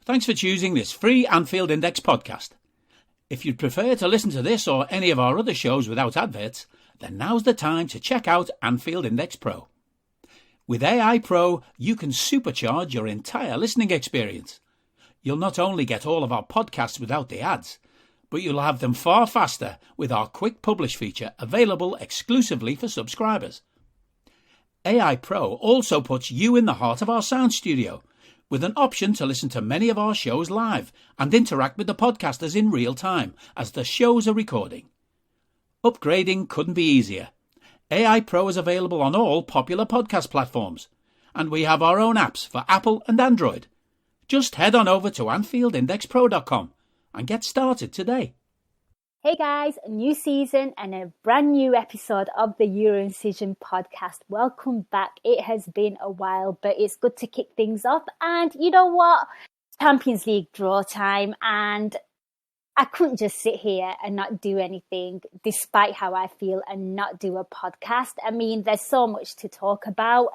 Thanks for choosing this free Anfield Index podcast. If you'd prefer to listen to this or any of our other shows without adverts, then now's the time to check out Anfield Index Pro. With AI Pro, you can supercharge your entire listening experience. You'll not only get all of our podcasts without the ads, but you'll have them far faster with our Quick Publish feature available exclusively for subscribers. AI Pro also puts you in the heart of our sound studio, with an option to listen to many of our shows live and interact with the podcasters in real time as the shows are recording. Upgrading couldn't be easier. AI Pro is available on all popular podcast platforms, and we have our own apps for Apple and Android. Just head on over to AnfieldIndexPro.com and get started today. Hey guys, a new season and a brand new episode of the Incision podcast. Welcome back. It has been a while, but it's good to kick things off. And you know what? Champions League draw time, and I couldn't just sit here and not do anything despite how I feel and not do a podcast. I mean, there's so much to talk about.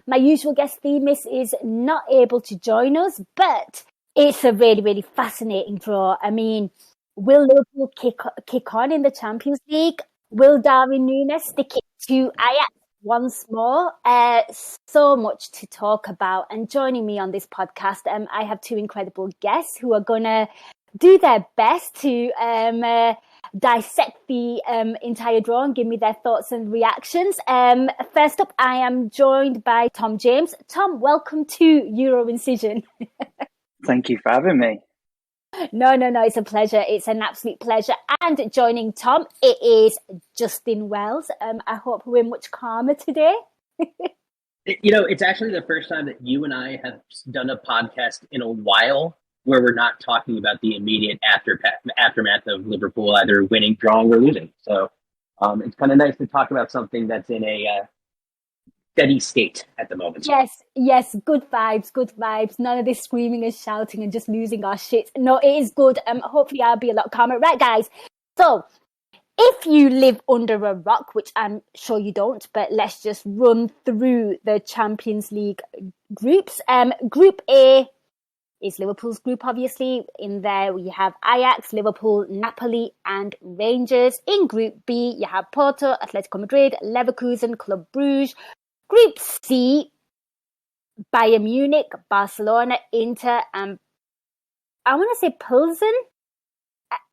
My usual guest Themis is not able to join us, but it's a really, really fascinating draw. I mean, will Liverpool kick on in the Champions League? Will Darwin Núñez stick it to Ajax once more? So much to talk about. And joining me on this podcast, I have two incredible guests who are going to do their best to dissect the entire draw and give me their thoughts and reactions. First up, I am joined by Tom James. Tom, welcome to Euro Incision. Thank you for having me. No, it's a pleasure. It's an absolute pleasure. And joining Tom, it is Justin Wells. I hope we're much calmer today. It's actually the first time that you and I have done a podcast in a while where we're not talking about the immediate aftermath of Liverpool either winning, drawing, or losing. So it's kind of nice to talk about something that's in a steady state at the moment. Yes, good vibes. None of this screaming and shouting and just losing our shit. No, it is good. Hopefully I'll be a lot calmer. Right, guys. So if you live under a rock, which I'm sure you don't, but let's just run through the Champions League groups. Group A is Liverpool's group, obviously. In there, we have Ajax, Liverpool, Napoli, and Rangers. In Group B, you have Porto, Atletico Madrid, Leverkusen, Club Brugge. Group C, Bayern Munich, Barcelona, Inter, and I want to say Pilsen.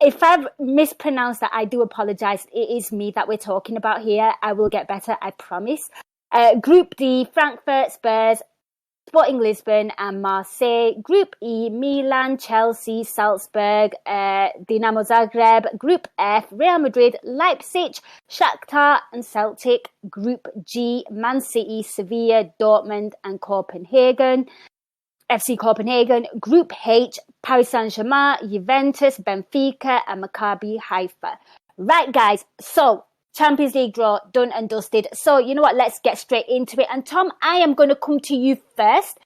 If I've mispronounced that, I do apologise. It is me that we're talking about here. I will get better, I promise. Group D, Frankfurt, Spurs, Sporting Lisbon and Marseille. Group E, Milan, Chelsea, Salzburg, Dinamo Zagreb. Group F, Real Madrid, Leipzig, Shakhtar and Celtic. Group G, Man City, Sevilla, Dortmund and Copenhagen. FC Copenhagen. Group H, Paris Saint-Germain, Juventus, Benfica and Maccabi Haifa. Right, guys, so Champions League draw, done and dusted. So, you know what? Let's get straight into it. And Tom, I am going to come to you first.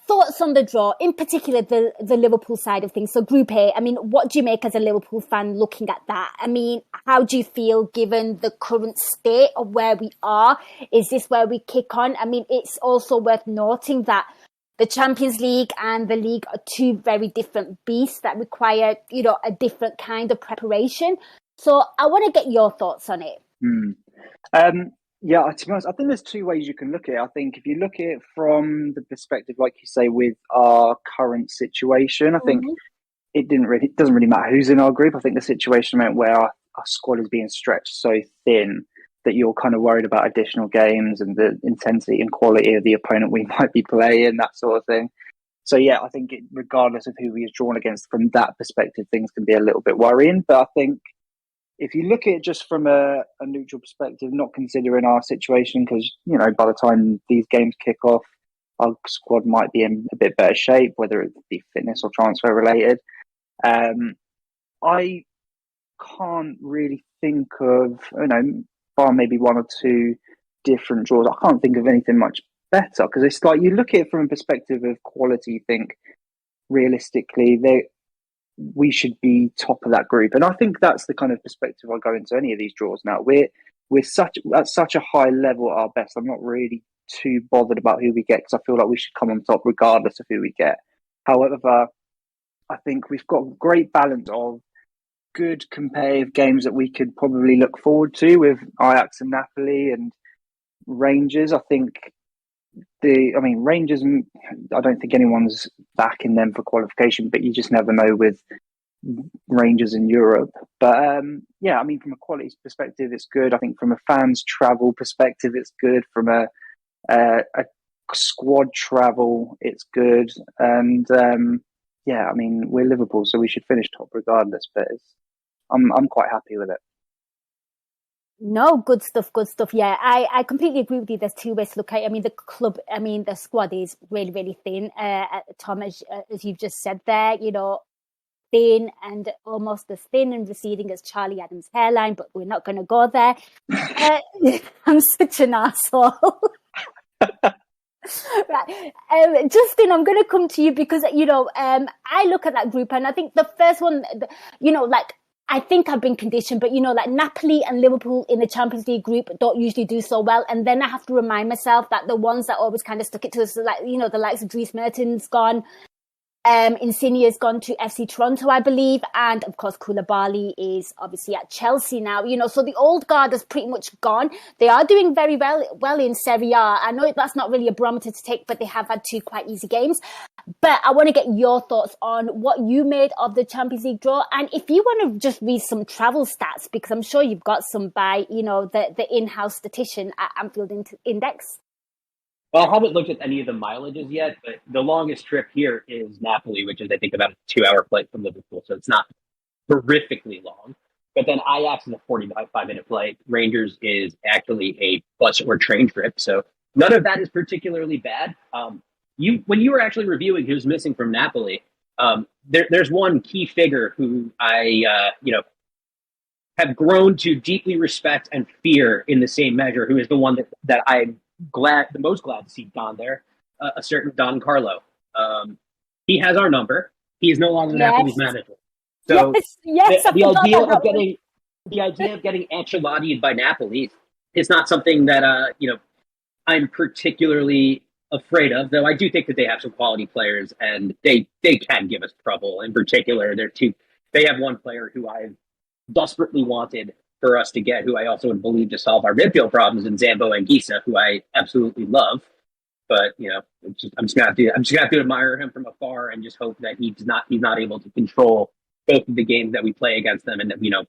Thoughts on the draw, in particular the Liverpool side of things. So Group A, I mean, what do you make as a Liverpool fan looking at that? I mean, how do you feel given the current state of where we are? Is this where we kick on? I mean, it's also worth noting that the Champions League and the league are two very different beasts that require, a different kind of preparation. So I want to get your thoughts on it. Yeah, to be honest, I think there's two ways you can look at it. I think if you look at it from the perspective, like you say, with our current situation, I think it doesn't really matter who's in our group. I think the situation meant where our squad is being stretched so thin that you're kind of worried about additional games and the intensity and quality of the opponent we might be playing, that sort of thing. So yeah, I think regardless of who we are drawn against, from that perspective, things can be a little bit worrying. But I think if you look at it just from a neutral perspective, not considering our situation, because, by the time these games kick off, our squad might be in a bit better shape, whether it be fitness or transfer related. I can't really think of, bar maybe one or two different draws, I can't think of anything much better, because it's like you look at it from a perspective of quality, you think realistically we should be top of that group. And I think that's the kind of perspective I go into any of these draws now. We're at such a high level at our best. I'm not really too bothered about who we get because I feel like we should come on top regardless of who we get. However, I think we've got a great balance of good competitive games that we could probably look forward to with Ajax and Napoli and Rangers. I think Rangers, I don't think anyone's backing them for qualification, but you just never know with Rangers in Europe. But from a quality perspective, it's good. I think from a fans travel perspective, it's good. From a squad travel, it's good. And we're Liverpool, so we should finish top regardless. But I'm quite happy with it. No, good stuff. Yeah, I completely agree with you. There's two ways to look at it. The squad is really, really thin. Tom, as you've just said there, thin and almost as thin and receding as Charlie Adams' hairline, but we're not going to go there. I'm such an arsehole. Right. Justin, I'm going to come to you because, I look at that group and I think the first one, I think I've been conditioned, but Napoli and Liverpool in the Champions League group don't usually do so well. And then I have to remind myself that the ones that always kind of stuck it to us, the likes of Dries Mertens gone, Insigne's gone to FC Toronto, I believe, and of course Koulibaly is obviously at Chelsea now. So the old guard is pretty much gone. They are doing very well in Serie A. I know that's not really a barometer to take, but they have had 2 quite easy games. But I want to get your thoughts on what you made of the Champions League draw, and if you want to just read some travel stats, because I'm sure you've got some by the in-house statistician at Anfield Index. Well, I haven't looked at any of the mileages yet, but the longest trip here is Napoli, which is, I think, about a 2-hour flight from Liverpool. So it's not horrifically long. But then Ajax is a 45-minute flight. Rangers is actually a bus or train trip. So none of that is particularly bad. When you were actually reviewing who's missing from Napoli, there's one key figure who I have grown to deeply respect and fear in the same measure, who is the one that I'm the most glad to see gone there, a certain Don Carlo. He has our number. He is no longer Napoli's manager. So the idea of getting Ancelotti'd by Napoli is not something that I'm particularly afraid of. Though I do think that they have some quality players and they can give us trouble. In particular, they have one player who I've desperately wanted for us to get, who I also would believe to solve our midfield problems, in Zambo Anguissa, who I absolutely love. But I'm just gonna have to admire him from afar and just hope that he's not able to control both of the games that we play against them, and that the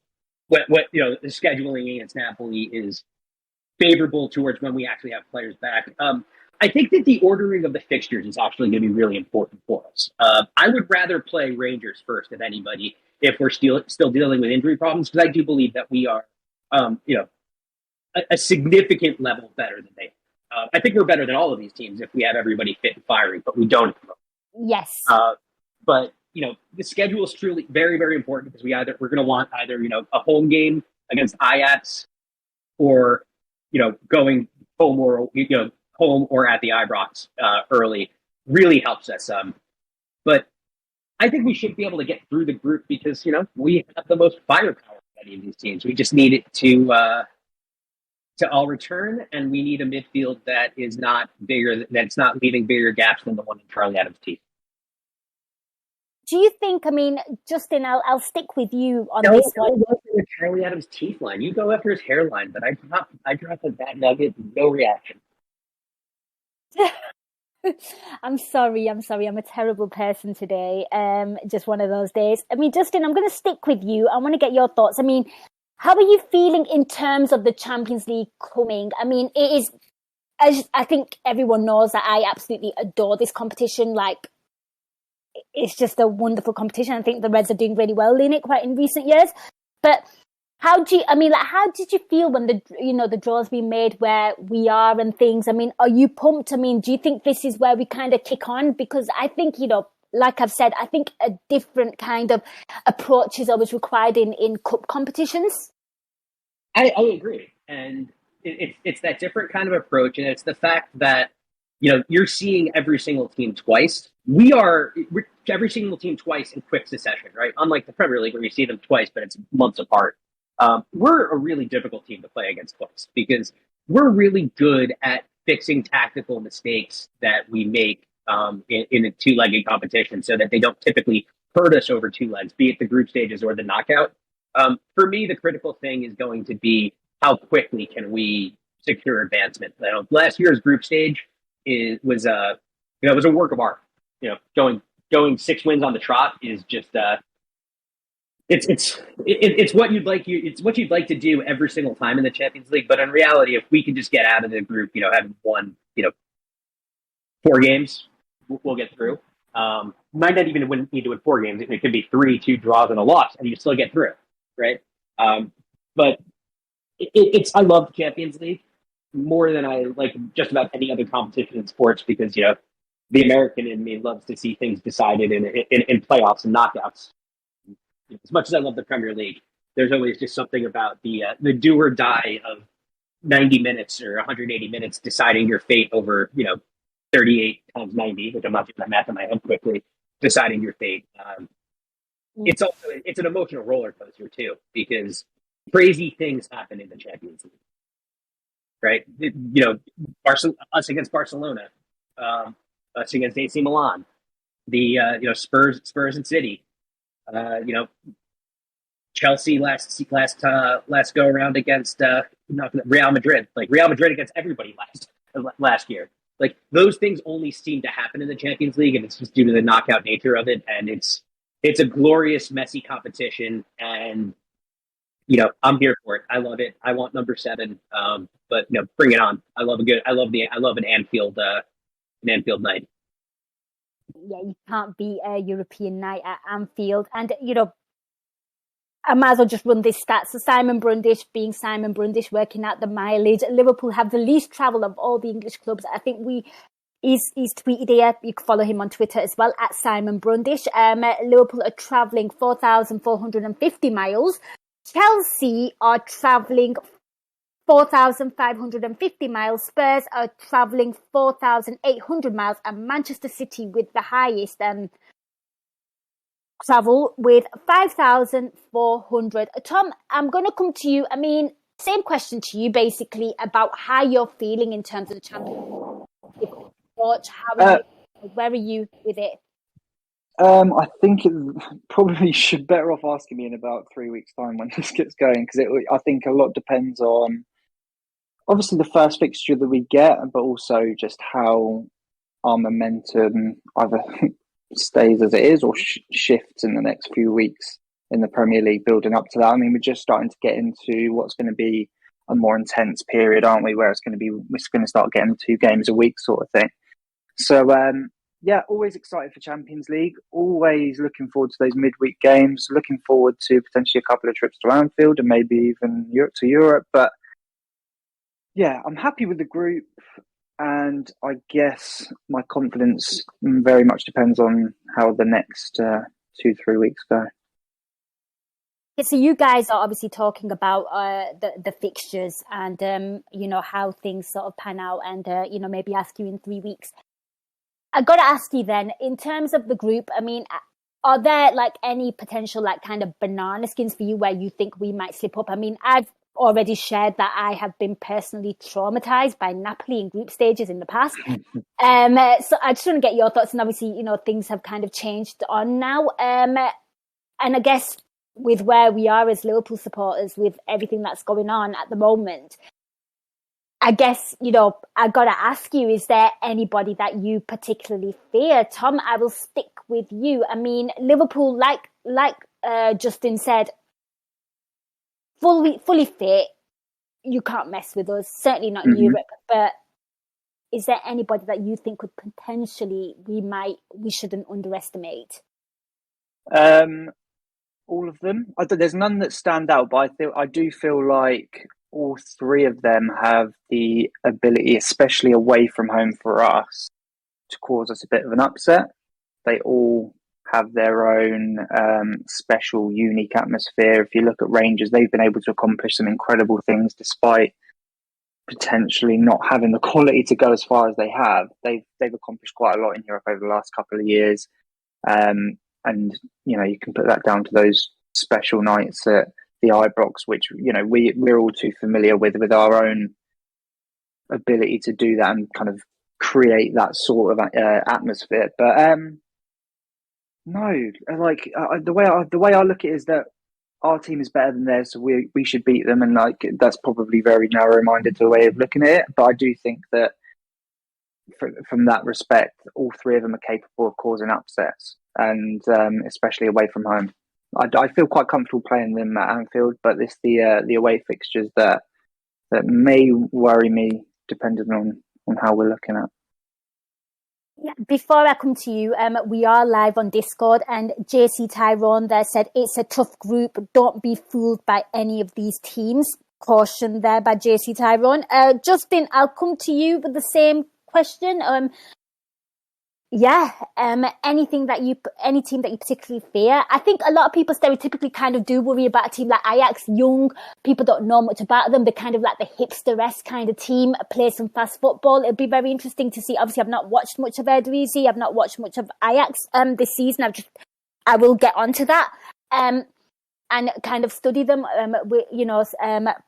scheduling against Napoli is favorable towards when we actually have players back. I think that the ordering of the fixtures is actually going to be really important for us. I would rather play Rangers first, if anybody, if we're still dealing with injury problems, because I do believe that we are, a significant level better than they are. I think we're better than all of these teams if we have everybody fit and firing, but we don't. Yes. But the schedule is truly very, very important, because we're going to want either a home game against Ajax, or going home, or home or at the Ibrox early really helps us. But I think we should be able to get through the group because, we have the most firepower of any of these teams. We just need it to all return, and we need a midfield that is not bigger, that's not leaving bigger gaps than the one in Charlie Adams' teeth. Do you think, Justin, I'll stick with you on this one. Don't go after the Charlie Adams' teeth line. You go after his hairline, but I dropped a bad nugget, no reaction. I'm sorry. I'm a terrible person today. Just one of those days. Justin, I'm going to stick with you. I want to get your thoughts. How are you feeling in terms of the Champions League coming? It is, as I think everyone knows, that I absolutely adore this competition. It's just a wonderful competition. I think the Reds are doing really well in it quite in recent years. But how did you feel when the draw's been made where we are and things? Are you pumped? Do you think this is where we kind of kick on? Because I think, like I've said, I think a different kind of approach is always required in cup competitions. I agree. And it's that different kind of approach. And it's the fact that, you're seeing every single team twice. We're every single team twice in quick succession, right? Unlike the Premier League where you see them twice, but it's months apart. We're a really difficult team to play against twice because we're really good at fixing tactical mistakes that we make in a two-legged competition so that they don't typically hurt us over two legs, be it the group stages or the knockout. For me, the critical thing is going to be how quickly can we secure advancement. Last year's group stage was a work of art. Going 6 wins on the trot is just it's what you'd like to do every single time in the Champions League. But in reality, if we can just get out of the group, having won 4 games, we'll get through. Might not even need to win 4 games. It could be 3, 2 draws and a loss, and you still get through, right? But I love the Champions League more than I like just about any other competition in sports because the American in me loves to see things decided in playoffs and knockouts. As much as I love the Premier League, there's always just something about the do or die of 90 minutes or 180 minutes deciding your fate over 38 times 90, which I'm not doing that math in my head quickly, deciding your fate. It's an emotional roller coaster too, because crazy things happen in the Champions League, right? Us against Barcelona, us against AC Milan, the Spurs and City, Chelsea last go around against Real Madrid, like Real Madrid against everybody last year. Like those things only seem to happen in the Champions League, and it's just due to the knockout nature of it. And it's a glorious, messy competition, and I'm here for it. I love it. I want number 7, but bring it on. I love an Anfield night. Yeah, you can't beat a European night at Anfield, and I might as well just run this stat. So Simon Brundish, being Simon Brundish, working out the mileage. Liverpool have the least travel of all the English clubs. I think he's tweeted here. You can follow him on Twitter as well, at Simon Brundish. Liverpool are travelling 4,450 miles. Chelsea are travelling 4,550 miles. Spurs are travelling 4,800 miles. And Manchester City with the highest travel with 5,400. Tom, I'm going to come to you. I mean, same question to you, basically, about how you're feeling in terms of the Champions League. Where are you with it? I think it probably should better off asking me in about 3 weeks' time when this gets going, because I think a lot depends on obviously the first fixture that we get, but also just how our momentum either stays as it is or shifts in the next few weeks in the Premier League building up to that. I mean, we're just starting to get into what's going to be a more intense period, aren't we? Where we're going to start getting 2 games a week sort of thing. So, yeah, always excited for Champions League. Always looking forward to those midweek games. Looking forward to potentially a couple of trips to Anfield and maybe even Europe. But yeah, I'm happy with the group. And I guess my confidence very much depends on how the next 2-3 weeks go. So you guys are obviously talking about the fixtures and how things sort of pan out, and maybe ask you in 3 weeks. I got to ask you then, in terms of the group, I mean, are there like any potential like kind of banana skins for you where you think we might slip up? I mean, I've already shared that I have been personally traumatized by Napoli in group stages in the past. So I just want to get your thoughts, and obviously, things have kind of changed on now. And I guess with where we are as Liverpool supporters, with everything that's going on at the moment, I guess, I got to ask you, is there anybody that you particularly fear? Tom, I will stick with you. I mean, Liverpool, like Justin said, fully fit, you can't mess with us, certainly not in Europe. But is there anybody that you think could potentially we shouldn't underestimate? All of them. There's none that stand out, but I do feel like all 3 of them have the ability, especially away from home for us, to cause us a bit of an upset. They all have their own special, unique atmosphere. If you look at Rangers, they've been able to accomplish some incredible things despite potentially not having the quality to go as far as they have. They've accomplished quite a lot in Europe over the last couple of years. And, you can put that down to those special nights at the Ibrox, which, we're all too familiar with our own ability to do that and kind of create that sort of atmosphere. But no, like the way I look at it is that our team is better than theirs, so we should beat them, and like that's probably very narrow-minded to the way of looking at it. But I do think that from that respect, all three of them are capable of causing upsets, and especially away from home. I feel quite comfortable playing them at Anfield, but it's the away fixtures that may worry me, depending on how we're looking at. Yeah, before I come to you, we are live on Discord, and JC Tyrone there said it's a tough group. Don't be fooled by any of these teams. Caution there by JC Tyrone. Justin, I'll come to you with the same question. Any team that you particularly fear? I think a lot of people stereotypically kind of do worry about a team like Ajax. Young people don't know much about them. They're kind of like the hipster-esque kind of team, play some fast football. It'd be very interesting to see. Obviously, I've not watched much of Eredivisie. I've not watched much of Ajax this season. I will get onto that and kind of study them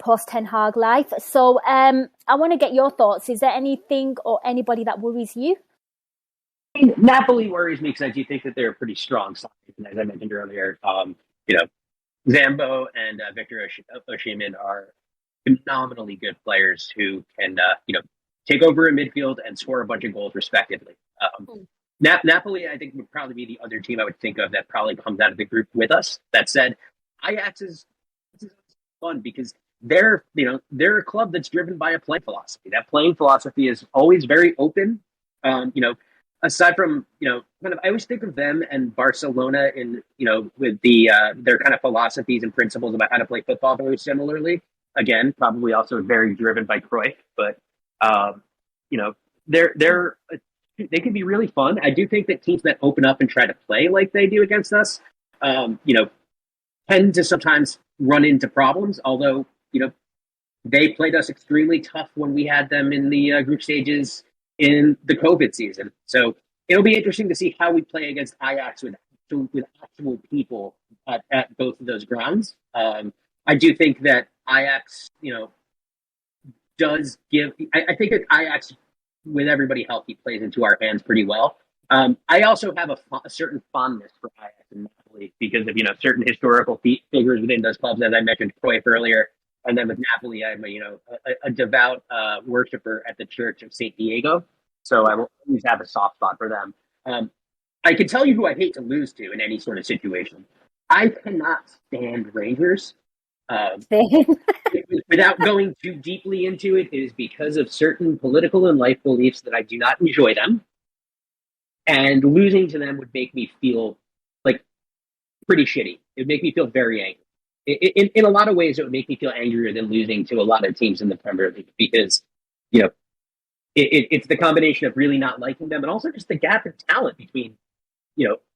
post Ten Hag life. So I want to get your thoughts. Is there anything or anybody that worries you? Napoli worries me because I do think that they're a pretty strong side. And as I mentioned earlier, Zambo and Victor Osimhen are phenomenally good players who can, take over in midfield and score a bunch of goals respectively. Napoli, I think, would probably be the other team I would think of that probably comes out of the group with us. That said, Ajax is fun because they're a club that's driven by a playing philosophy. That playing philosophy is always very open. Aside from, I always think of them and Barcelona with their kind of philosophies and principles about how to play football very similarly. Again, probably also very driven by Cruyff, but, they can be really fun. I do think that teams that open up and try to play like they do against us, tend to sometimes run into problems, although, they played us extremely tough when we had them in the group stages in the COVID season. So it'll be interesting to see how we play against Ajax with actual people at both of those grounds. I do think that Ajax, does give... I think that Ajax, with everybody healthy, plays into our hands pretty well. I also have a certain fondness for Ajax and Napoli because of, certain historical figures within those clubs, as I mentioned Cruyff earlier. And then with Napoli, I'm a devout worshiper at the Church of St. Diego. So I will always have a soft spot for them. I can tell you who I hate to lose to in any sort of situation. I cannot stand Rangers. Without going too deeply into it, it is because of certain political and life beliefs that I do not enjoy them. And losing to them would make me feel like pretty shitty. It would make me feel very angry. In a lot of ways, it would make me feel angrier than losing to a lot of teams in the Premier League because, it's the combination of really not liking them and also just the gap in talent between,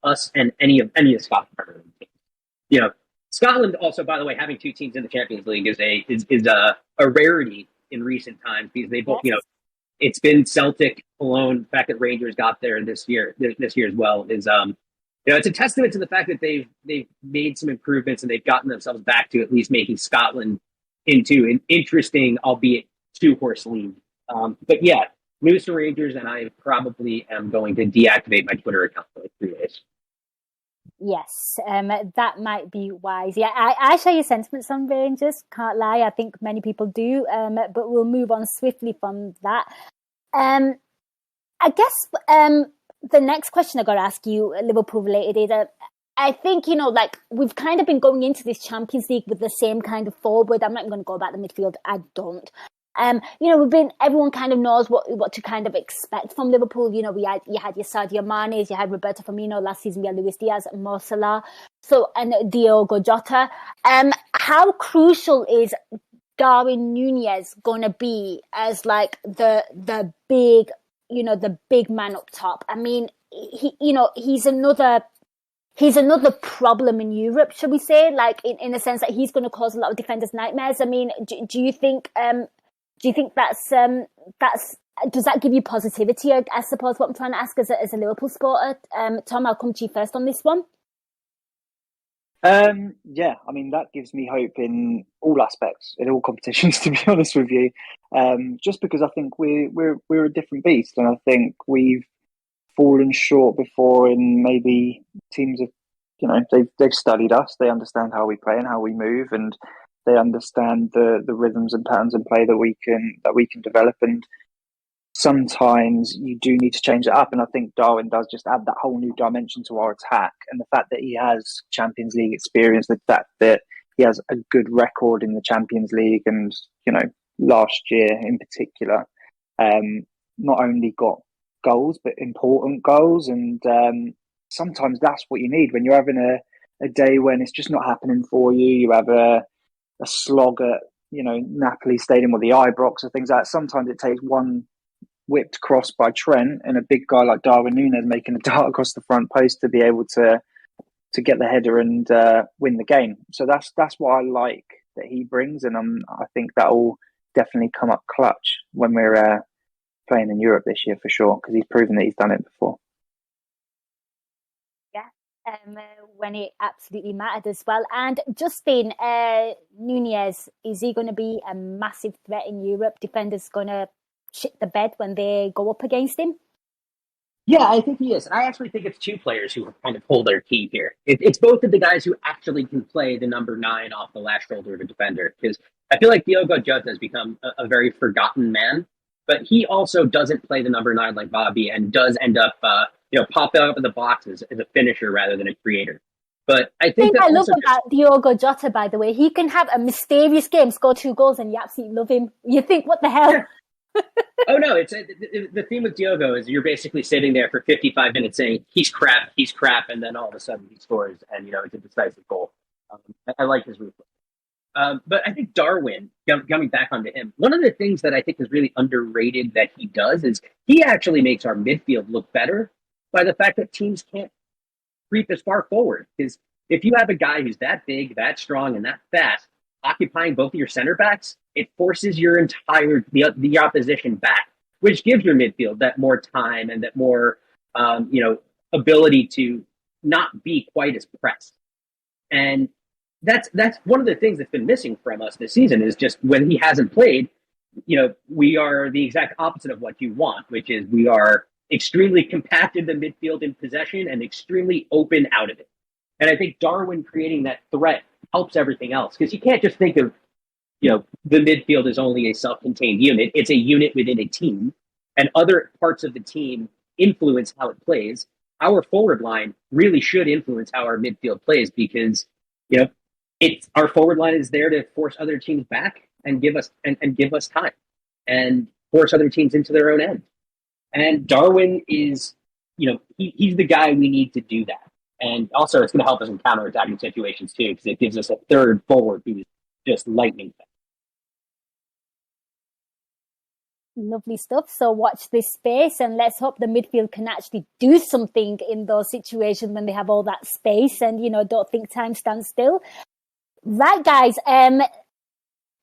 us and any of Scotland's Premier League teams. Scotland also, by the way, having two teams in the Champions League is a rarity in recent times because they both, it's been Celtic alone. The fact that Rangers got there this year as well is, it's a testament to the fact that they've made some improvements and they've gotten themselves back to at least making Scotland into an interesting, albeit two-horse league. But yeah, lose to Rangers, and I probably am going to deactivate my Twitter account for like 3 days. Yes, that might be wise. Yeah, I share your sentiments on Rangers. Can't lie, I think many people do. But we'll move on swiftly from that. I guess the next question I got to ask you, Liverpool related, is I think, we've kind of been going into this Champions League with the same kind of forward. I'm not even going to go about the midfield. I don't. Everyone kind of knows what to kind of expect from Liverpool. You had your Sadio Mane, you had Roberto Firmino last season, we had Luis Diaz, Mo Salah, and Diogo Jota. How crucial is Darwin Nunez going to be as like the big, the big man up top? I mean, he's another problem in Europe, should we say? Like in a sense that he's going to cause a lot of defenders nightmares. I mean, do you think that's does that give you positivity? I suppose what I'm trying to ask as a Liverpool supporter. Tom, I'll come to you first on this one. Yeah, I mean that gives me hope in all aspects, in all competitions. To be honest with you, just because I think we're a different beast, and I think we've fallen short before in maybe teams of, they've studied us, they understand how we play and how we move, and they understand the rhythms and patterns in play that we can develop. And sometimes you do need to change it up. And I think Darwin does just add that whole new dimension to our attack. And the fact that he has Champions League experience, the fact that he has a good record in the Champions League, and, last year in particular, not only got goals, but important goals. And sometimes that's what you need when you're having a day when it's just not happening for you. You have a slog at, Napoli Stadium or the Ibrox or things like that. Sometimes it takes one whipped cross by Trent and a big guy like Darwin Núñez making a dart across the front post to be able to get the header and win the game. So that's what I like that he brings, and I think that will definitely come up clutch when we're playing in Europe this year for sure, because he's proven that he's done it before. Yeah, when it absolutely mattered as well. And Justin, Núñez, is he going to be a massive threat in Europe? Defenders going to shit the bed when they go up against him? Yeah, I think he is. And I actually think it's two players who kind of hold their key here. It's both of the guys who actually can play the number 9 off the last shoulder of a defender. Because I feel like Diogo Jota has become a very forgotten man. But he also doesn't play the number 9 like Bobby, and does end up, popping up in the box as a finisher rather than a creator. But I think I love about Diogo Jota, by the way. He can have a mysterious game, score 2 goals, and you absolutely love him. You think, what the hell? Yeah. Oh no! It's the theme with Diogo is you're basically sitting there for 55 minutes saying he's crap, and then all of a sudden he scores, and it's a decisive goal. I like his replay. But I think Darwin, coming back onto him, one of the things that I think is really underrated that he does is he actually makes our midfield look better by the fact that teams can't creep as far forward. Because if you have a guy who's that big, that strong, and that fast, occupying both of your center backs, it forces your the opposition back, which gives your midfield that more time and that more ability to not be quite as pressed. And that's one of the things that's been missing from us this season, is just when he hasn't played, we are the exact opposite of what you want, which is we are extremely compact in the midfield in possession and extremely open out of it. And I think Darwin creating that threat helps everything else, because you can't just think of, the midfield is only a self-contained unit. It's a unit within a team, and other parts of the team influence how it plays. Our forward line really should influence how our midfield plays, because, our forward line is there to force other teams back and give us time and force other teams into their own end. And Darwin is, he's the guy we need to do that. And also, it's going to help us in counter-attacking situations too, because it gives us a third forward who's just lightning fast. Lovely stuff. So watch this space, and let's hope the midfield can actually do something in those situations when they have all that space, and don't think time stands still. Right, guys.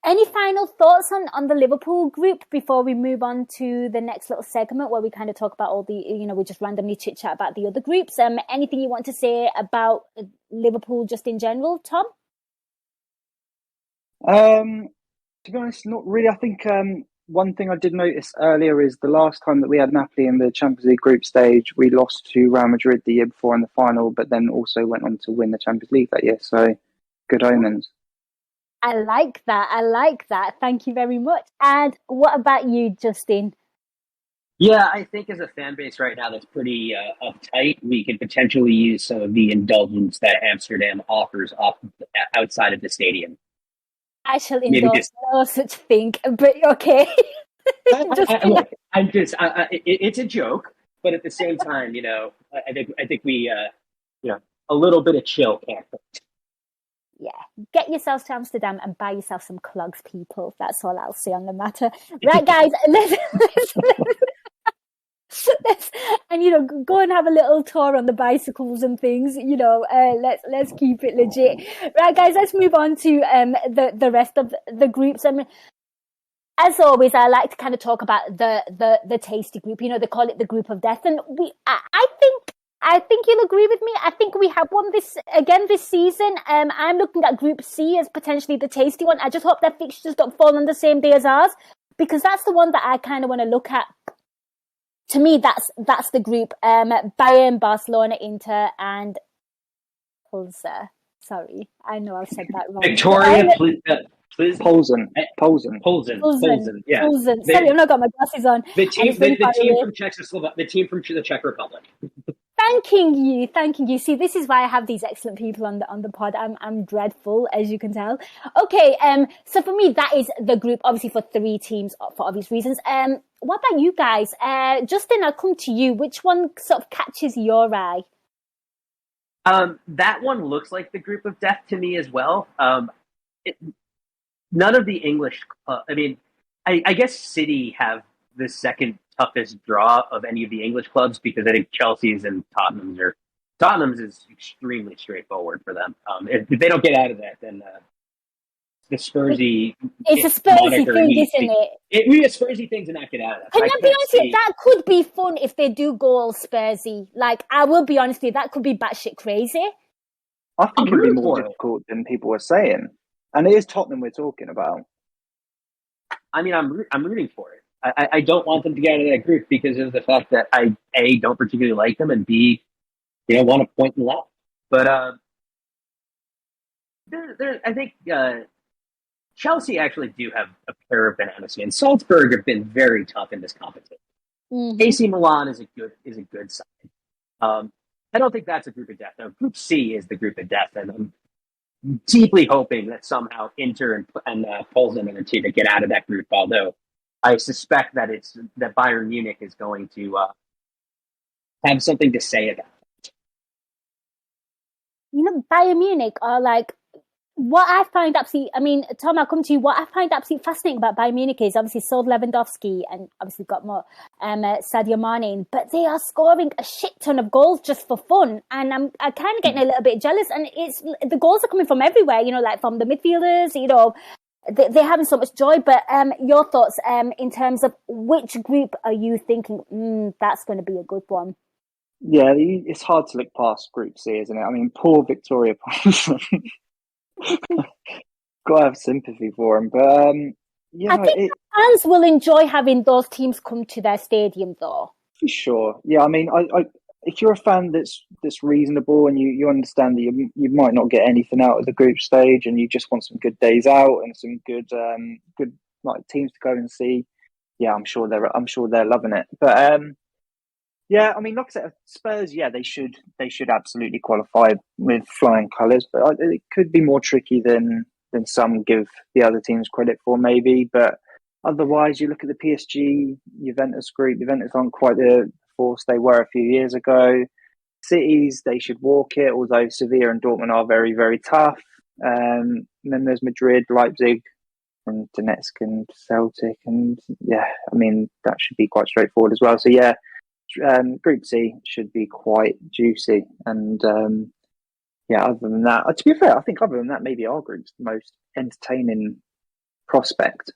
Any final thoughts on the Liverpool group before we move on to the next little segment where we kind of talk about all the, we just randomly chit chat about the other groups? Anything you want to say about Liverpool just in general, Tom? To be honest, not really. I think one thing I did notice earlier is the last time that we had Napoli in the Champions League group stage, we lost to Real Madrid the year before in the final, but then also went on to win the Champions League that year. So good omens. I like that. Thank you very much. And what about you, Justin? Yeah, I think as a fan base right now that's pretty uptight, we could potentially use some of the indulgence that Amsterdam offers outside of the stadium. I shall indulge no such thing, but okay. It's a joke, but at the same time, I think we, a little bit of chill can't hurt. Yeah, get yourselves to Amsterdam and buy yourself some clogs, people. That's all I'll say on the matter. Right, guys, let's go and have a little tour on the bicycles and things. Let's keep it legit. Right, guys, let's move on to the rest of the groups. As always, I like to kind of talk about the tasty group. They call it the group of death, and I think you'll agree with me. I think we have won this season. I'm looking at Group C as potentially the tasty one. I just hope their fixtures don't fall on the same day as ours, because that's the one that I kind of want to look at. To me, that's the group. Bayern, Barcelona, Inter, and Pulsar. Sorry, I know I've said that wrong. Victoria, please. Polsen. Yeah. Sorry, I've not got my glasses on. The team from Czechoslovakia, the team from the Czech Republic. Thanking you. See, this is why I have these excellent people on the pod. I'm dreadful, as you can tell. Okay, so for me, that is the group, obviously for 3 teams for obvious reasons. What about you guys? Justin, I'll come to you. Which one sort of catches your eye? That one looks like the group of death to me as well. None of the English, I guess City have the second toughest draw of any of the English clubs, because I think Chelsea's and Tottenham's is extremely straightforward for them. If they don't get out of that, then the Spursy. It's a Spursy thing, isn't it? It really a Spursy thing to not get out of that. Can I be honest with you? That could be fun if they do go all Spursy. Like, I will be honest with you, that could be batshit crazy. I think it'd be more difficult than people were saying. And it is Tottenham we're talking about. I mean, I'm rooting for it. I don't want them to get out of that group because of the fact that I, A, don't particularly like them, and B, want to point them out. But I think Chelsea actually do have a pair of bananas, and Salzburg have been very tough in this competition. Mm-hmm. AC Milan is a good side. I don't think that's a group of death. No, Group C is the group of death, and I'm deeply hoping that somehow Inter and Poland are the two that get out of that group. Although I suspect that that Bayern Munich is going to have something to say about it. Bayern Munich are like, what I find absolutely, Tom, I'll come to you. What I find absolutely fascinating about Bayern Munich is obviously sold Lewandowski and obviously got more Sadio Mane, but they are scoring a shit ton of goals just for fun. And I'm kind of getting a little bit jealous. And the goals are coming from everywhere, like from the midfielders, they're having so much joy. But your thoughts in terms of which group are you thinking, that's going to be a good one? Yeah, it's hard to look past Group C, isn't it? I mean, poor Victoria Polsen. Gotta have sympathy for him, but I think fans will enjoy having those teams come to their stadium, though. For sure, yeah. I mean, I if you're a fan that's reasonable and you understand that you might not get anything out of the group stage, and you just want some good days out and some good like teams to go and see, yeah, I'm sure they're loving it. But yeah, I mean, like I said, Spurs, yeah, they should absolutely qualify with flying colours, but it could be more tricky than some give the other teams credit for, maybe. But otherwise, you look at the PSG, Juventus group. Juventus aren't quite the force they were a few years ago. Cities, they should walk it, although Sevilla and Dortmund are very, very tough. And then there's Madrid, Leipzig, and Donetsk and Celtic, and yeah, I mean, that should be quite straightforward as well. So yeah. Group C should be quite juicy, and yeah. Other than that, to be fair, I think other than that, maybe our group's the most entertaining prospect.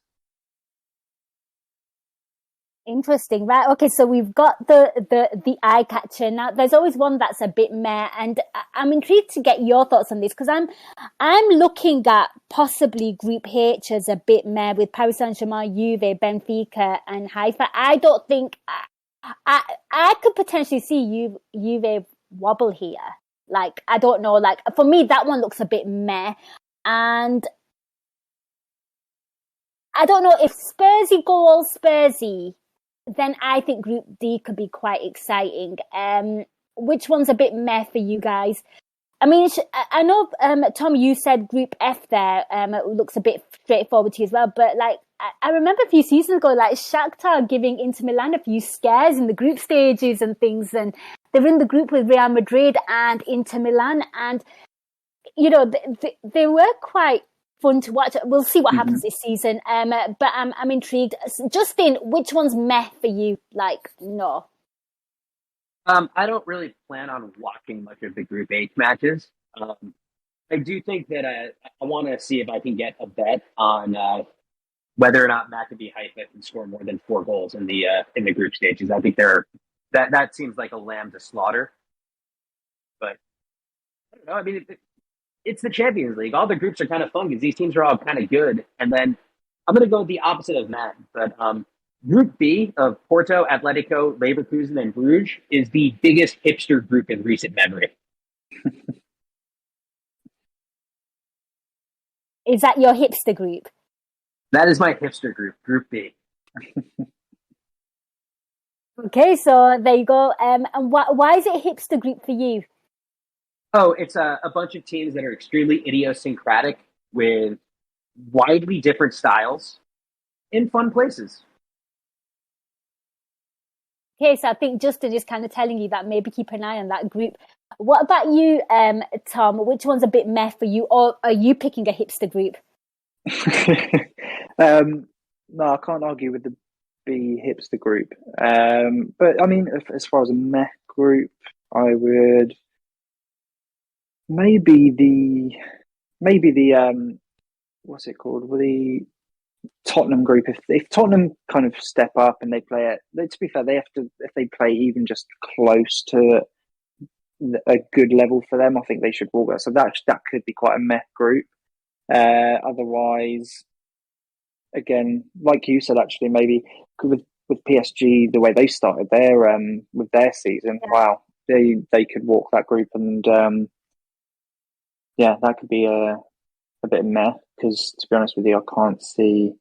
Interesting, right? Okay, so we've got the eye catcher. Now, there's always one that's a bit meh, and I'm intrigued to get your thoughts on this because I'm looking at possibly Group H as a bit meh with Paris Saint-Germain, Juve, Benfica, and Haifa. I don't think. I could potentially see Juve wobble here. Like, I don't know. Like, for me, that one looks a bit meh. And I don't know if Spursy go all Spursy, then I think Group D could be quite exciting. Which one's a bit meh for you guys? I mean, I know, Tom, you said Group F there. It looks a bit straightforward to you as well. But, like, I remember a few seasons ago, like, Shakhtar giving Inter Milan a few scares in the group stages and things. And they were in the group with Real Madrid and Inter Milan. And, they were quite fun to watch. We'll see what happens this season. But I'm intrigued. Justin, which one's meh for you? Like, no. I don't really plan on watching much of the Group H matches. I do think that I want to see if I can get a bet on whether or not Maccabi Haifa can score more than 4 goals in the group stages. I think that seems like a lamb to slaughter. I don't know. I mean, it's the Champions League. All the groups are kind of fun because these teams are all kind of good. And then I'm going to go with the opposite of Matt, but Group B of Porto, Atletico, Leverkusen, and Bruges is the biggest hipster group in recent memory. Is that your hipster group? That is my hipster group, Group B. Okay, so there you go. And why is it a hipster group for you? Oh, it's a bunch of teams that are extremely idiosyncratic with widely different styles in fun places. Okay, so I think Justin is kind of telling you that maybe keep an eye on that group. What about you, Tom? Which one's a bit meh for you, or are you picking a hipster group? No, I can't argue with the B hipster group. But I mean, as far as a meh group, I would maybe the what's it called? The Tottenham group. If Tottenham kind of step up and they play it, to be fair, they have to. If they play even just close to a good level for them, I think they should walk that. So that could be quite a meh group. Otherwise, again, like you said, actually, maybe with PSG, the way they started with their season, wow, they could walk that group, and that could be a bit meh. Because to be honest with you, I can't see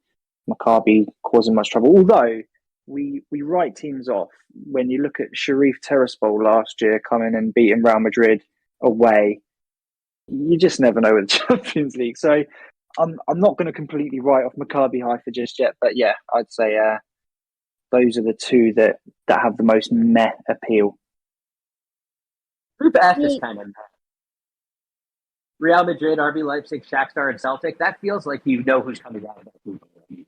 Maccabi causing much trouble. Although we write teams off. When you look at Sharif Tiraspol last year coming and beating Real Madrid away, you just never know with the Champions League. So I'm not going to completely write off Maccabi Haifa just yet. But yeah, I'd say those are the two that have the most meh appeal. Group F is kind of meh. Real Madrid, RB Leipzig, Shakhtar, and Celtic. That feels like you know who's coming out of that group.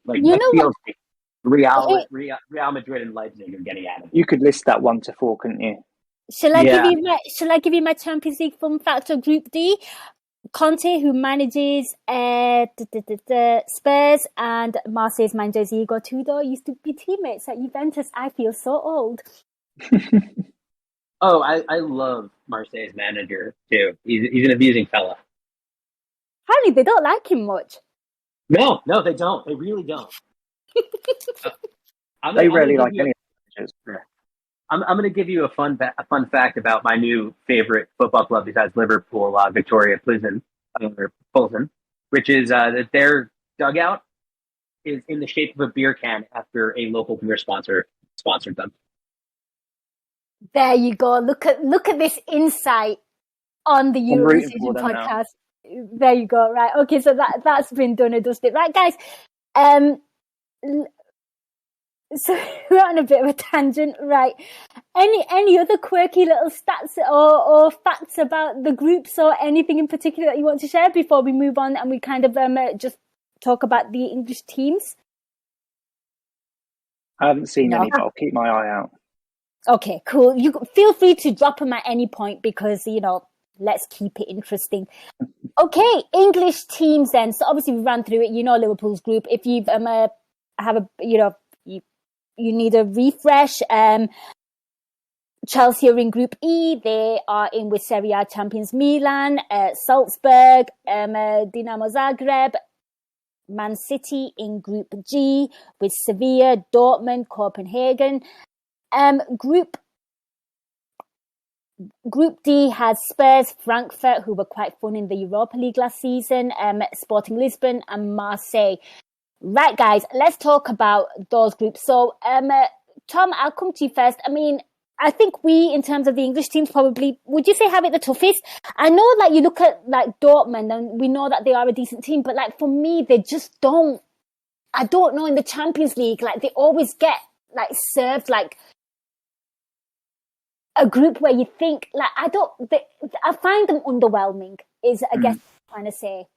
Like You that know feels what? like Real Madrid and Leipzig are getting at it. You could list that 1 to 4, couldn't you? Shall I give you my Champions League fun fact of Group D? Conte, who manages Spurs, and Marseille's manager Igor Tudor used to be teammates at Juventus. I feel so old. Oh, I love Marseille's manager too. He's an amusing fella. Apparently, they don't like him much. No, they don't. They really don't. They rarely like any managers. I'm going to give you a fun fact about my new favorite football club besides Liverpool, Victoria Pilsen, which is that their dugout is in the shape of a beer can after a local beer sponsor sponsored them. There you go. Look at this insight on the Incision podcast. There you go. Right. Okay. So that's been done and dusted. Right, guys. So we're on a bit of a tangent, right? Any other quirky little stats or facts about the groups or anything in particular that you want to share before we move on and we kind of just talk about the English teams? I haven't seen any, but I'll keep my eye out. Okay, cool. You feel free to drop them at any point because, let's keep it interesting. Okay, English teams then. So obviously we ran through it. Liverpool's group. If you you need a refresh. Chelsea are in Group E. They are in with Serie A champions Milan, Salzburg, Dinamo Zagreb, Man City in Group G with Sevilla, Dortmund, Copenhagen. Group D has Spurs, Frankfurt, who were quite fun in the Europa League last season, Sporting Lisbon and Marseille. Right, guys, let's talk about those groups. So, Tom, I'll come to you first. I mean, I think we, in terms of the English teams, probably, would you say have it the toughest? I know, you look at, Dortmund, and we know that they are a decent team, but, for me, they just don't, I don't know, in the Champions League, they always get, served, a group where you think, I find them underwhelming, is, I guess, what I'm trying to say.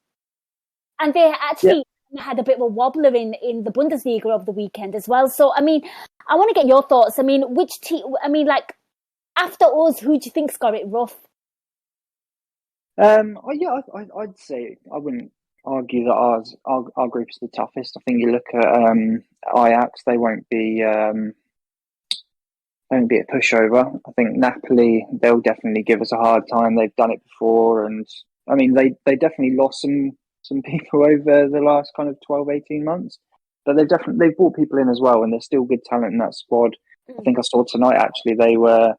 And they actually had a bit of a wobbler in the Bundesliga over the weekend as well. So, I mean, I want to get your thoughts. I mean, which team, after us, who do you think's got it rough? I'd say I wouldn't argue that our group is the toughest. I think you look at Ajax; they won't be don't be a pushover. I think Napoli, they'll definitely give us a hard time. They've done it before, and I mean they definitely lost some people over the last kind of 12, 18 months. But they've brought people in as well, and there's still good talent in that squad. I think I saw tonight actually they were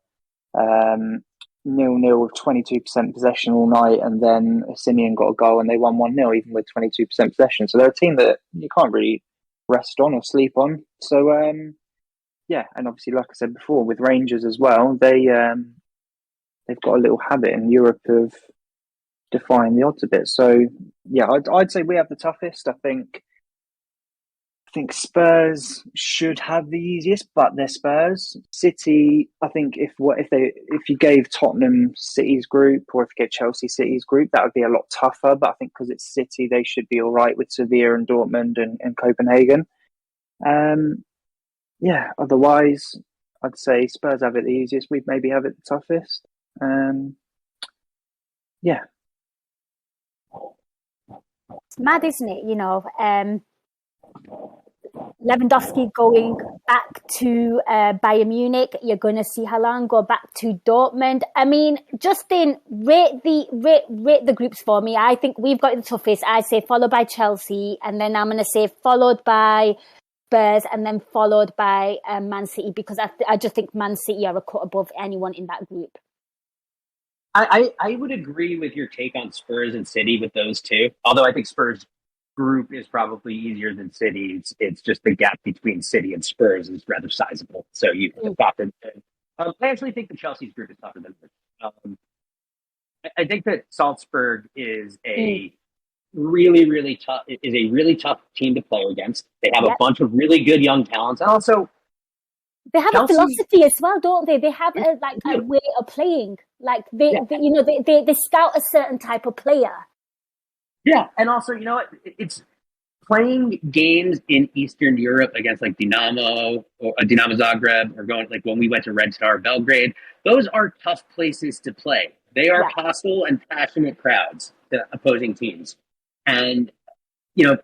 0-0 with 22% possession all night, and then Simeon got a goal and they won 1-0 even with 22% possession. So they're a team that you can't really rest on or sleep on. So yeah, and obviously, like I said before, with Rangers as well, they've got a little habit in Europe of defying the odds a bit. So yeah, I'd say we have the toughest. I think Spurs should have the easiest, but they're Spurs. City, I think if you gave Tottenham City's group, or if you gave Chelsea City's group, that would be a lot tougher. But I think because it's City, they should be all right with Sevilla and Dortmund and Copenhagen. Yeah, otherwise, I'd say Spurs have it the easiest. We maybe have it the toughest. Yeah. It's mad, isn't it? You know, Lewandowski going back to Bayern Munich. You're going to see Haaland go back to Dortmund. I mean, Justin, rate the groups for me. I think we've got the toughest. I say followed by Chelsea, and then I'm going to say followed by Spurs, and then followed by Man City, because I just think Man City are a cut above anyone in that group. I would agree with your take on Spurs and City with those two. Although I think Spurs group is probably easier than City. It's just the gap between City and Spurs is rather sizable. So you got to. I actually think the Chelsea's group is tougher than I think that Salzburg is a really tough team to play against. They have a bunch of really good young talents, and also they have a philosophy as well, don't they? They have a way of playing. Like they scout a certain type of player. Yeah, and also, you know what? It's playing games in Eastern Europe against like Dinamo or Dinamo Zagreb, or going like when we went to Red Star Belgrade. Those are tough places to play. They are hostile and passionate crowds to opposing teams, and you know,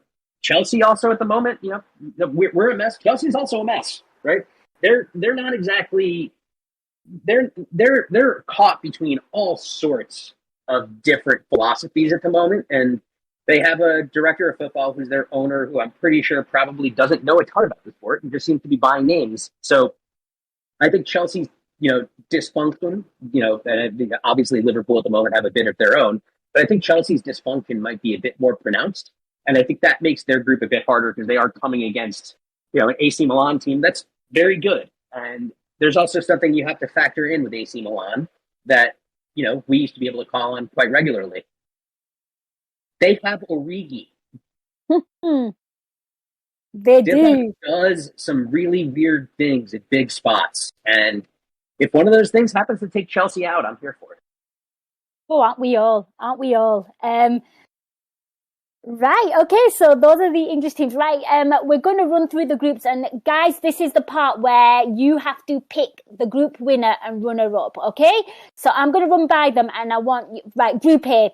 Chelsea also at the moment, you know, we're a mess. Chelsea's also a mess, right? They're not exactly they're caught between all sorts of different philosophies at the moment, and they have a director of football who's their owner, who I'm pretty sure probably doesn't know a ton about the sport and just seems to be buying names. So I think Chelsea's, you know, dysfunction, you know, and obviously Liverpool at the moment have a bit of their own, but I think Chelsea's dysfunction might be a bit more pronounced. And I think that makes their group a bit harder because they are coming against, you know, an AC Milan team that's very good. And there's also something you have to factor in with AC Milan that, you know, we used to be able to call on quite regularly. They have Origi. They do. Does some really weird things at big spots. And if one of those things happens to take Chelsea out, I'm here for it. Oh, aren't we all? Right, okay, so those are the English teams. Right, we're going to run through the groups, and guys, this is the part where you have to pick the group winner and runner-up, okay? So I'm going to run by them, and I want you, right, Group A,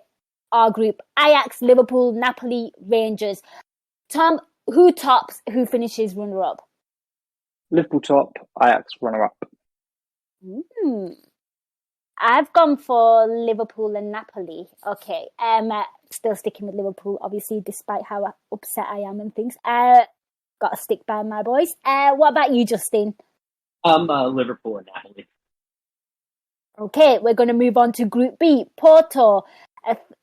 our group, Ajax, Liverpool, Napoli, Rangers. Tom, who tops, who finishes runner-up? Liverpool top, Ajax runner-up. I've gone for Liverpool and Napoli. Okay. Still sticking with Liverpool, obviously, despite how upset I am and things. Got to stick by my boys. What about you, Justin? Liverpool and Napoli. Okay, we're going to move on to Group B. Porto,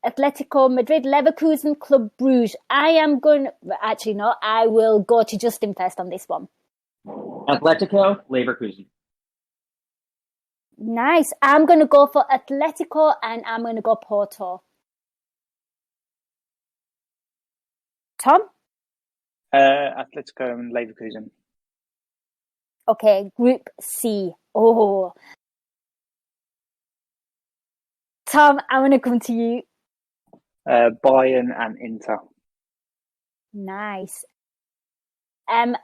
Atletico Madrid, Leverkusen, Club Brugge. I will go to Justin first on this one. Atletico, Leverkusen. Nice. I'm going to go for Atletico, and I'm going to go Porto. Tom? Atletico and Leverkusen. Okay, Group C. Oh. Tom, I want to come to you. Bayern and Inter. Nice. I'm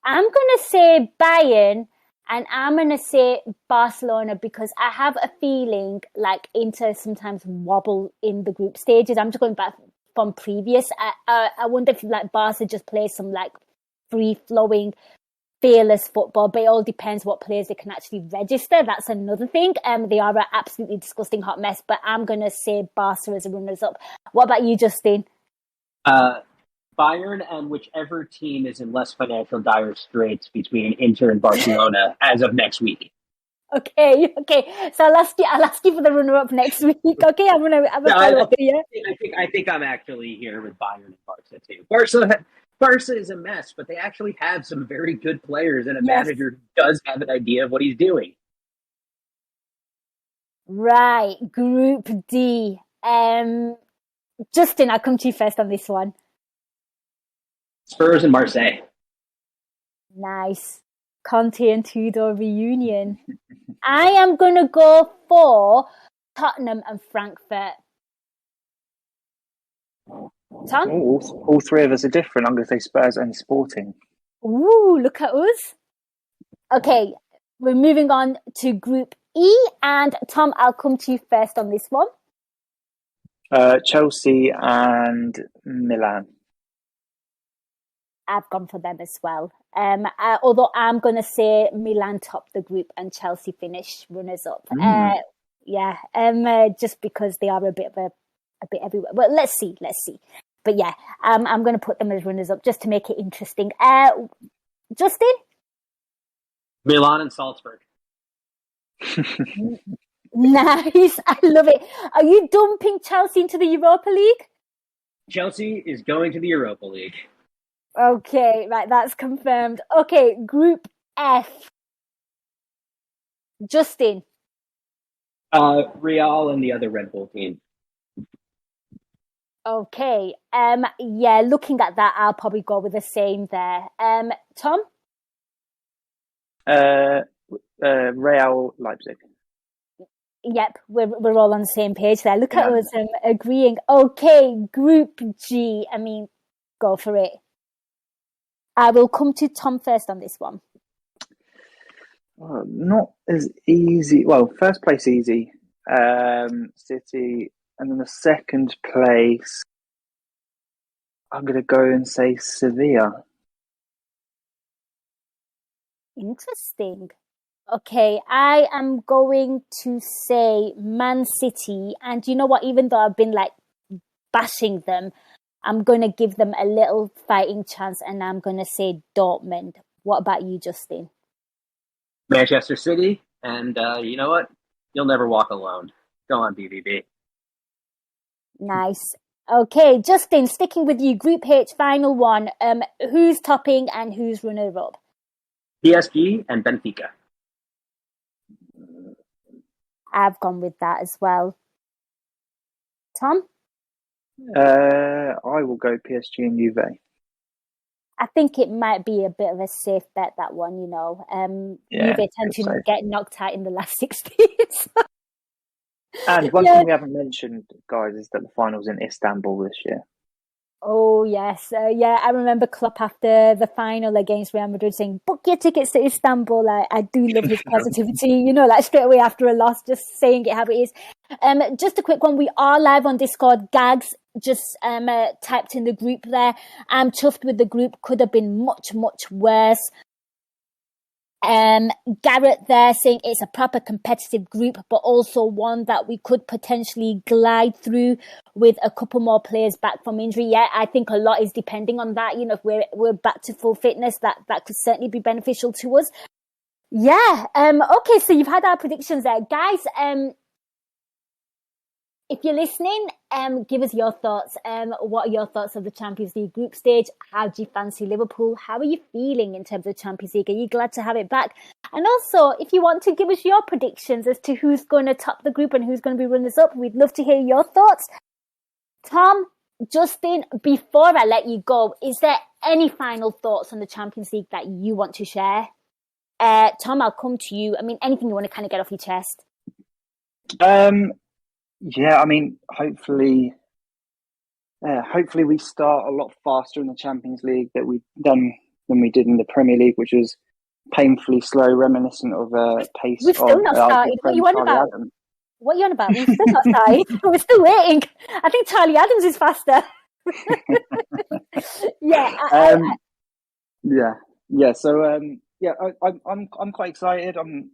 going to say Bayern, and I'm going to say Barcelona, because I have a feeling like Inter sometimes wobble in the group stages. I'm just going back from previous. I wonder if like Barca just plays some like free-flowing fearless football, but it all depends what players they can actually register. That's another thing. They are an absolutely disgusting hot mess, but I'm going to say Barca as a runners-up. What about you, Justin? Bayern and whichever team is in less financial dire straits between Inter and Barcelona as of next week. Okay. So I'll ask you for the runner-up next week. Okay, I'm gonna follow up here. I think I'm actually here with Bayern and Barca too. Barca is a mess, but they actually have some very good players and a manager who does have an idea of what he's doing. Right, Group D. Justin, I'll come to you first on this one. Spurs and Marseille. Nice. Conte and Tudor reunion. I am going to go for Tottenham and Frankfurt. Tom? All three of us are different. I'm going to say Spurs and Sporting. Ooh, look at us. Okay, we're moving on to Group E. And Tom, I'll come to you first on this one. Chelsea and Milan. I've gone for them as well. Although I'm going to say Milan top the group and Chelsea finish runners-up. Just because they are a bit everywhere. Well, let's see. But yeah, I'm going to put them as runners-up just to make it interesting. Justin? Milan and Salzburg. Nice. I love it. Are you dumping Chelsea into the Europa League? Chelsea is going to the Europa League. Okay, right, that's confirmed. Okay, Group F. Justin. Real and the other Red Bull team. Okay, looking at that, I'll probably go with the same there. Tom? Real Leipzig. Yep, we're all on the same page there. Look at us agreeing. Okay, Group G. I mean, go for it. I will come to Tom first on this one. Not as easy. Well, first place easy. City, and then the second place, I'm going to go and say Sevilla. Interesting. Okay, I am going to say Man City. And you know what? Even though I've been bashing them, I'm going to give them a little fighting chance, and I'm going to say Dortmund. What about you, Justin? Manchester City, and you know what? You'll never walk alone. Go on, BVB. Nice. Okay, Justin, sticking with you, Group H, final one. Who's topping and who's runner-up? PSG and Benfica. I've gone with that as well. Tom? I will go PSG and Juve. I think it might be a bit of a safe bet, that one, you know. Juve tend to get knocked out in the last 16. And one thing we haven't mentioned, guys, is that the final's in Istanbul this year. Oh, yes. I remember Klopp after the final against Real Madrid saying, book your tickets to Istanbul. I do love his positivity, straight away after a loss, just saying it how it is. Just a quick one. We are live on Discord. Gags just typed in the group there. I'm chuffed with the group. Could have been much, much worse. Garrett there saying it's a proper competitive group, but also one that we could potentially glide through with a couple more players back from injury. Yeah, I think a lot is depending on that. If we're back to full fitness, that could certainly be beneficial to us. Yeah. Okay, so you've had our predictions there, guys. If you're listening, give us your thoughts. What are your thoughts of the Champions League group stage? How do you fancy Liverpool? How are you feeling in terms of Champions League? Are you glad to have it back? And also, if you want to give us your predictions as to who's going to top the group and who's going to be runners up, we'd love to hear your thoughts. Tom, Justin, before I let you go, is there any final thoughts on the Champions League that you want to share? Tom, I'll come to you. I mean, anything you want to kind of get off your chest? Yeah, I mean, hopefully we start a lot faster in the Champions League than we did in the Premier League, which was painfully slow, reminiscent of pace. We've still not started. What are you on about? What are you on about? We've still not started. We're still waiting. I think Charlie Adams is faster. Yeah. So yeah, I'm quite excited. I'm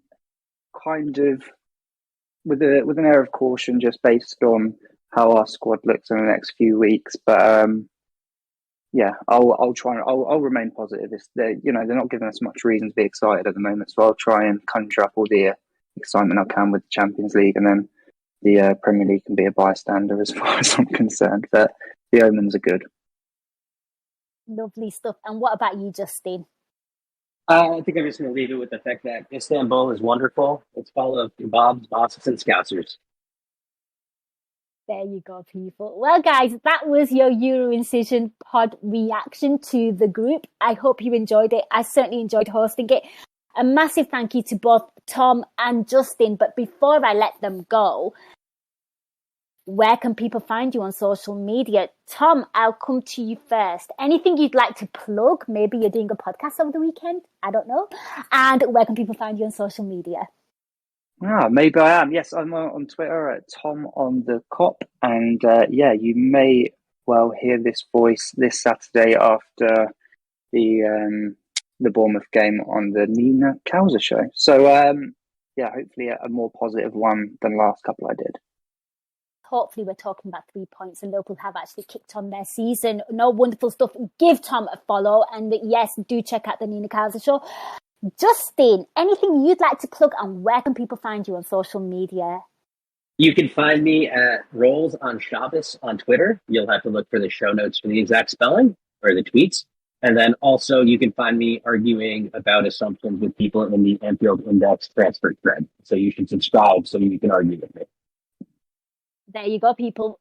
kind of with an air of caution, just based on how our squad looks in the next few weeks. But yeah, I'll remain positive. They're not giving us much reason to be excited at the moment, so I'll try and conjure up all the excitement I can with the Champions League, and then the Premier League can be a bystander as far as I'm concerned. But the omens are good. Lovely stuff. And what about you, Justin? I think I'm just going to leave it with the fact that Istanbul is wonderful. It's full of kebabs, bosses, and scousers. There you go, people. Well, guys, that was your Euro Incision pod reaction to the group. I hope you enjoyed it. I certainly enjoyed hosting it. A massive thank you to both Tom and Justin. But before I let them go, where can people find you on social media? Tom, I'll come to you first. Anything you'd like to plug? Maybe you're doing a podcast over the weekend. I don't know. And where can people find you on social media? Maybe I am. Yes, I'm on Twitter at Tom on the Cop. And you may well hear this voice this Saturday after the Bournemouth game on the Nina Kauser show. So, hopefully a more positive one than last couple I did. Hopefully we're talking about 3 points and Liverpool have actually kicked on their season. No, wonderful stuff. Give Tom a follow. And yes, do check out the Nina Kauser show. Justin, anything you'd like to plug, and where can people find you on social media? You can find me at Rolls on Shabbos on Twitter. You'll have to look for the show notes for the exact spelling or the tweets. And then also you can find me arguing about assumptions with people in the Anfield Index transfer thread. So you should subscribe so you can argue with me. There you go, people.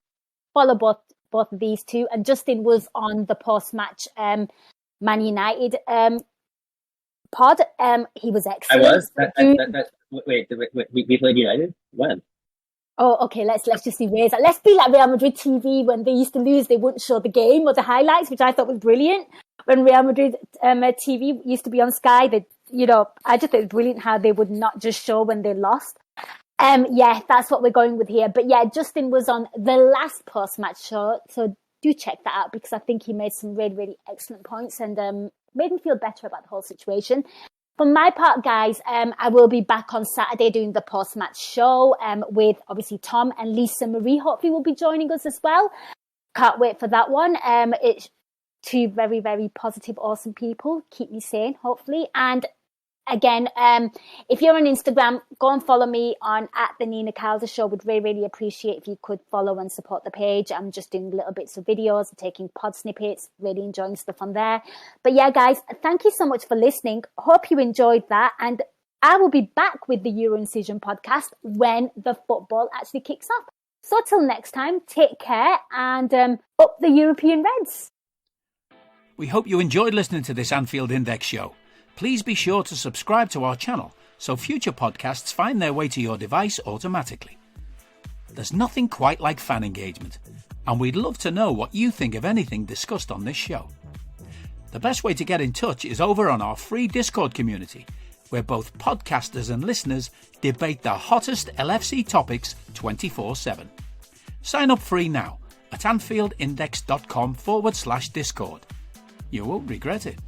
Follow both of these two. And Justin was on the post-match Man United pod. He was excellent. I was? Wait, we played United? When? Oh, okay, let's just erase that. Let's be like Real Madrid TV when they used to lose, they wouldn't show the game or the highlights, which I thought was brilliant. When Real Madrid TV used to be on Sky, I just thought it was brilliant how they would not just show when they lost. That's what we're going with here. But yeah, Justin was on the last post-match show, so do check that out because I think he made some really, really excellent points and made me feel better about the whole situation. For my part, guys, I will be back on Saturday doing the post-match show with obviously Tom and Lisa Marie. Hopefully will be joining us as well. Can't wait for that one. It's two very, very positive, awesome people. Keep me sane, hopefully. And again, if you're on Instagram, go and follow me on @the Nina Kauser Show. Would really, really appreciate if you could follow and support the page. I'm just doing little bits of videos, taking pod snippets, really enjoying stuff on there. But yeah, guys, thank you so much for listening. Hope you enjoyed that. And I will be back with the Euro Incision podcast when the football actually kicks off. So till next time, take care and up the European Reds. We hope you enjoyed listening to this Anfield Index show. Please be sure to subscribe to our channel so future podcasts find their way to your device automatically. There's nothing quite like fan engagement, and we'd love to know what you think of anything discussed on this show. The best way to get in touch is over on our free Discord community, where both podcasters and listeners debate the hottest LFC topics 24/7. Sign up free now at AnfieldIndex.com/Discord. You won't regret it.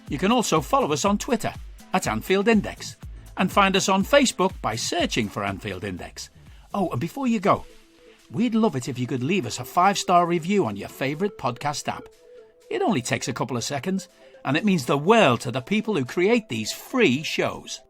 You can also follow us on Twitter at Anfield Index and find us on Facebook by searching for Anfield Index. Oh, and before you go, we'd love it if you could leave us a 5-star review on your favourite podcast app. It only takes a couple of seconds and it means the world to the people who create these free shows.